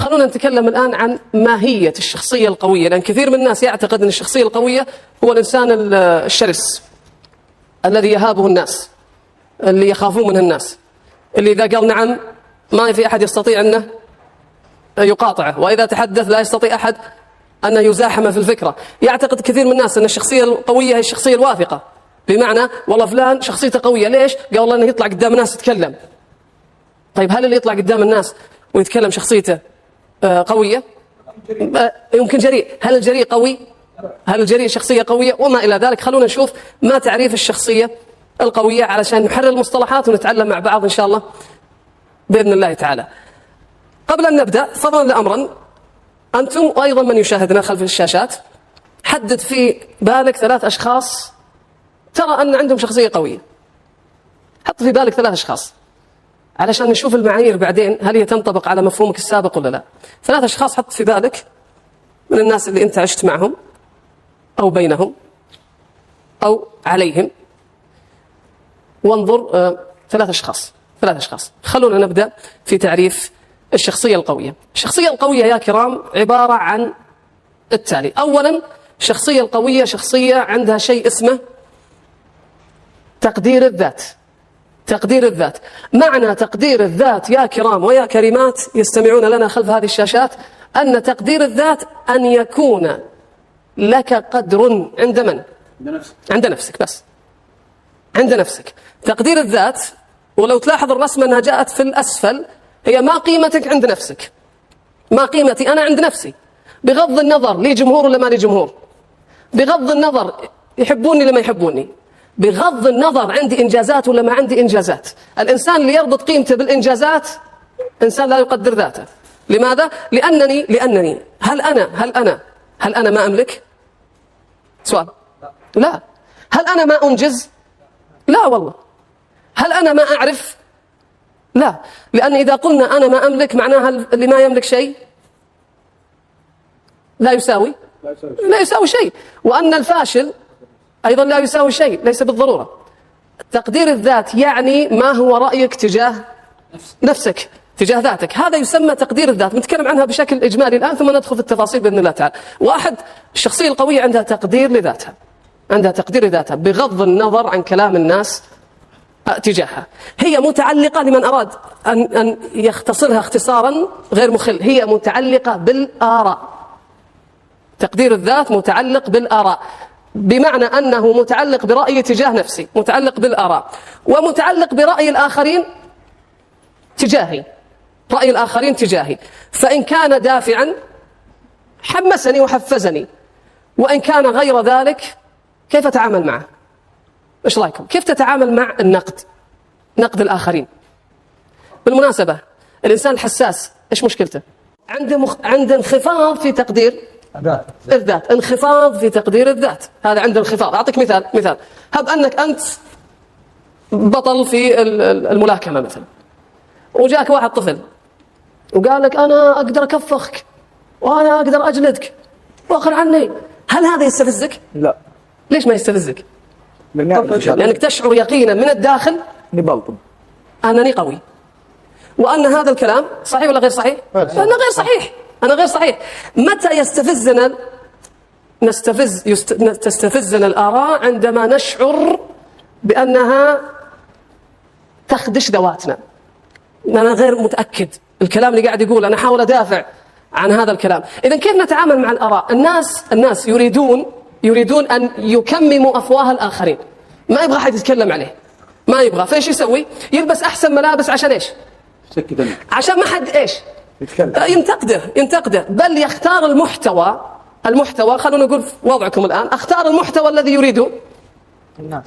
خلونا نتكلم الآن عن ماهية الشخصية القوية، لأن كثير من الناس يعتقد أن الشخصية القوية هو الإنسان الشرس الذي يهابه الناس، اللي يخافون منه الناس، اللي إذا قال نعم ما في أحد يستطيع أنه يقاطعه، وإذا تحدث لا يستطيع أحد أنه يزاحمه في الفكرة. يعتقد كثير من الناس أن الشخصية القوية هي الشخصية الواثقة، بمعنى والله فلان شخصيته قوية. ليش؟ قال والله أنه يطلع قدام الناس يتكلم. طيب هل اللي يطلع قدام الناس ويتكلم شخصيته قوية؟ يمكن جريء. هل الجريء قوي؟ هل الجريء شخصية قوية؟ وما إلى ذلك. خلونا نشوف ما تعريف الشخصية القوية علشان نحرر المصطلحات ونتعلم مع بعض إن شاء الله بإذن الله تعالى. قبل أن نبدأ فضلا لأمرا، أنتم وأيضا من يشاهدنا خلف الشاشات، حدد في بالك 3 أشخاص ترى أن عندهم شخصية قوية. حط في بالك 3 أشخاص علشان نشوف المعايير بعدين هل هي تنطبق على مفهومك السابق ولا لا. 3 أشخاص حط في بالك من الناس اللي أنت عشت معهم أو بينهم أو عليهم، وانظر 3 أشخاص. خلونا نبدأ في تعريف الشخصية القوية. الشخصية القوية يا كرام عبارة عن التالي. أولا، الشخصية القوية شخصية عندها شيء اسمه تقدير الذات. تقدير الذات. معنى تقدير الذات يا كرام ويا كريمات يستمعون لنا خلف هذه الشاشات، أن تقدير الذات أن يكون لك قدر عند من؟ عند نفسك. بس عند نفسك. تقدير الذات، ولو تلاحظ الرسمة أنها جاءت في الأسفل، هي ما قيمتك عند نفسك، ما قيمتي أنا عند نفسي، بغض النظر لي جمهور ولا ما لي جمهور، بغض النظر يحبوني ولا ما يحبوني، بغض النظر عندي إنجازات ولا ما عندي إنجازات. الإنسان اللي يربط قيمته بالإنجازات إنسان لا يقدر ذاته. لماذا؟ لأنني هل أنا ما أملك؟ سؤال. لا. هل أنا ما أنجز؟ لا والله. هل أنا ما أعرف؟ لا. لأن إذا قلنا أنا ما أملك معناها اللي ما يملك شيء لا يساوي شيء، وأن الفاشل أيضا لا يساوي شيء، ليس بالضرورة. تقدير الذات يعني ما هو رأيك تجاه نفسك، تجاه ذاتك. هذا يسمى تقدير الذات. نتكلم عنها بشكل إجمالي الآن ثم ندخل في التفاصيل بإذن الله تعالى. واحد، الشخصية القوية عندها تقدير لذاتها، عندها تقدير لذاتها بغض النظر عن كلام الناس تجاهها. هي متعلقة، لمن أراد أن يختصرها اختصارا غير مخل، هي متعلقة بالآراء. تقدير الذات متعلق بالآراء، بمعنى أنه متعلق برأيي تجاه نفسي، متعلق بالآراء، ومتعلق برأي الآخرين تجاهي، رأي الآخرين تجاهي. فإن كان دافعا حمسني وحفزني، وإن كان غير ذلك كيف أتعامل معه؟ إيش رأيكم؟ كيف تتعامل مع النقد؟ نقد الآخرين. بالمناسبة الإنسان الحساس إيش مشكلته؟ عنده انخفاض في تقدير الذات، انخفاض في تقدير الذات. هذا عنده انخفاض. أعطيك مثال. هب أنك أنت بطل في الملاكمة مثلا، وجاك واحد طفل وقال لك أنا أقدر أكفخك وأنا أقدر أجلدك وأخر عني. هل هذا يستفزك؟ لا. ليش ما يستفزك؟ لأنك تشعر يقينا من الداخل أنني قوي، وأن هذا الكلام صحيح ولا غير صحيح؟ أنا غير صحيح. متى تستفزنا الآراء؟ عندما نشعر بأنها تخدش ذواتنا، أنا غير متأكد الكلام اللي قاعد يقول، أنا أحاول أدافع عن هذا الكلام. إذن كيف نتعامل مع الآراء؟ الناس يريدون أن يكمموا أفواه الآخرين، ما يبغى حد يتكلم عليه، ما يبغى. فإيش يسوي؟ يلبس أحسن ملابس عشان إيش؟ عشان ما حد إيش؟ ينتقده. بل يختار المحتوى. خلونا نقول وضعكم الآن، أختار المحتوى الذي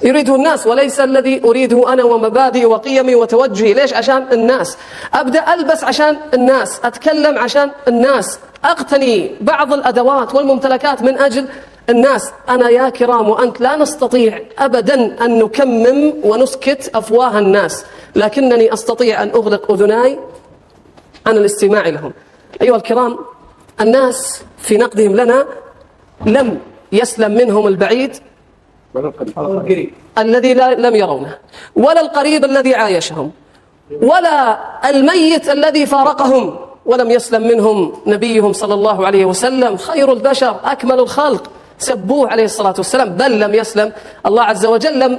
يريده الناس، وليس الذي أريده أنا ومبادئي وقيمي وتوجهي. ليش؟ عشان الناس. أبدأ ألبس عشان الناس، أتكلم عشان الناس، أقتني بعض الأدوات والممتلكات من أجل الناس. أنا يا كرام وأنت لا نستطيع أبدا أن نكمم ونسكت أفواه الناس، لكنني أستطيع أن أغلق أذناي عن الاستماع لهم. أيها الكرام، الناس في نقدهم لنا لم يسلم منهم البعيد الذي لم يرونه، ولا القريب الذي عايشهم، ولا الميت الذي فارقهم، ولم يسلم منهم نبيهم صلى الله عليه وسلم خير البشر أكمل الخلق، سبوه عليه الصلاة والسلام، بل لم يسلم الله عز وجل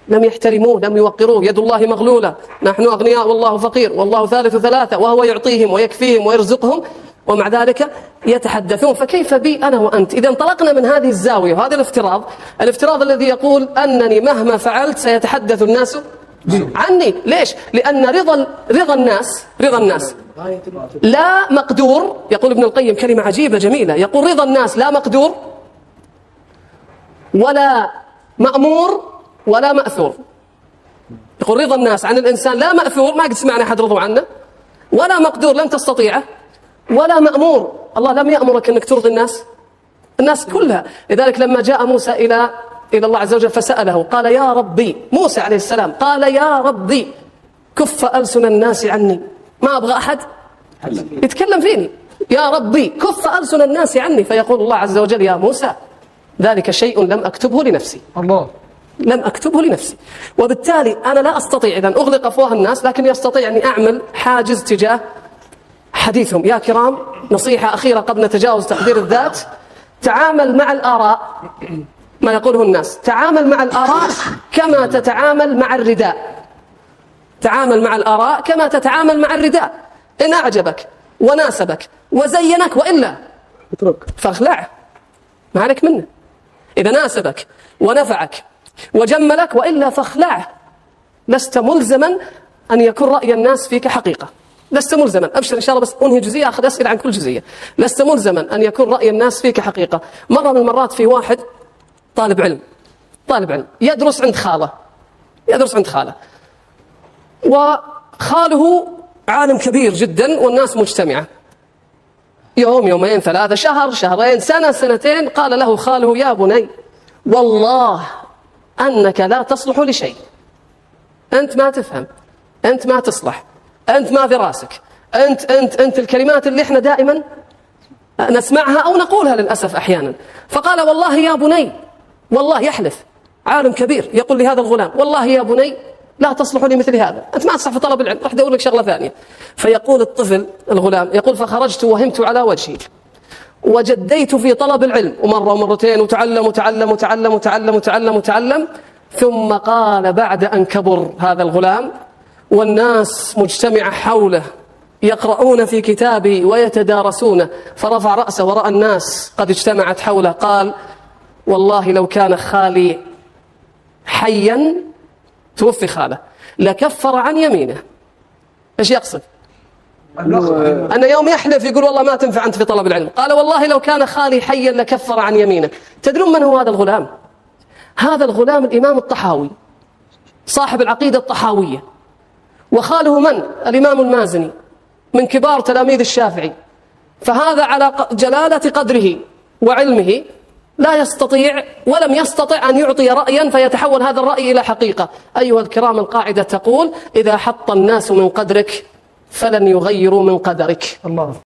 لم يحترموه، لم يوقروه. يد الله مغلولة، نحن أغنياء والله فقير، والله ثالث ثلاثة، وهو يعطيهم ويكفيهم ويرزقهم، ومع ذلك يتحدثون. فكيف بي أنا وأنت؟ إذا انطلقنا من هذه الزاوية وهذا الافتراض الذي يقول أنني مهما فعلت سيتحدث الناس عني. ليش؟ لأن رضا الناس لا مقدور. يقول ابن القيم كلمة عجيبة جميلة، يقول رضا الناس لا مقدور ولا مأمور ولا مأثور. يقول رضا الناس عن الإنسان لا مأثور، ما قد سمعنا أحد رضوا عنه، ولا مقدور لن تستطيعه، ولا مأمور، الله لم يأمرك أنك ترضي الناس كلها. لذلك لما جاء موسى إلى الله عز وجل فسأله قال يا ربي، موسى عليه السلام قال يا ربي كف ألسن الناس عني، ما أبغى أحد يتكلم فيني، يا ربي كف ألسن الناس عني. فيقول الله عز وجل يا موسى ذلك شيء لم أكتبه لنفسي، الله لم أكتبه لنفسي. وبالتالي أنا لا أستطيع إذن أغلق أفواه الناس، لكن يستطيع أني أعمل حاجز تجاه حديثهم. يا كرام، نصيحة أخيرة قبل نتجاوز تقدير الذات: تعامل مع الآراء، ما يقوله الناس، تعامل مع الآراء كما تتعامل مع الرداء. تعامل مع الآراء كما تتعامل مع الرداء، إن أعجبك وناسبك وزينك، وإلا فاخلعه، ما عليك منه. إذا ناسبك ونفعك وجملك، وإلا فاخلعه. لست ملزما أن يكون رأي الناس فيك حقيقة، لست ملزما. أبشر إن شاء الله، بس أنهي جزئية أخذ أسئلة عن كل جزئية. لست ملزما أن يكون رأي الناس فيك حقيقة. مرة من المرات في واحد طالب علم يدرس عند خاله، وخاله عالم كبير جدا والناس مجتمعة، يوم يومين ثلاثة شهر شهرين سنة سنتين، قال له خاله يا بني والله أنك لا تصلح لشيء، أنت ما تفهم، أنت ما تصلح، أنت ما في راسك، أنت الكلمات اللي احنا دائما نسمعها أو نقولها للأسف أحيانا. فقال والله يا بني، والله يحلف عالم كبير يقول لهذا الغلام والله يا بني لا تصلح لمثل هذا، أنت ما تصلح في طلب العلم، راح أدور لك شغلة ثانية. فيقول الطفل الغلام يقول فخرجت وهمت على وجهي وجديت في طلب العلم، ومرة ومرتين، وتعلم، ثم قال بعد أن كبر هذا الغلام والناس مجتمعة حوله يقرؤون في كتابي ويتدارسونه، فرفع رأسه ورأى الناس قد اجتمعت حوله، قال والله لو كان خالي حيا، توفي خاله، لكفر عن يمينه. ايش يقصد؟ أن يوم يحلف يقول والله ما تنفع أنت في طلب العلم، قال والله لو كان خالي حيا لكفر عن يمينه. تدرون من هو هذا الغلام؟ هذا الغلام الإمام الطحاوي، صاحب العقيدة الطحاوية. وخاله من؟ الإمام المازني، من كبار تلاميذ الشافعي. فهذا على جلالة قدره وعلمه لا يستطيع ولم يستطع أن يعطي رأيا فيتحول هذا الرأي إلى حقيقة. أيها الكرام، القاعدة تقول إذا حط الناس من قدرك فلن يغيروا من قدرك. الله.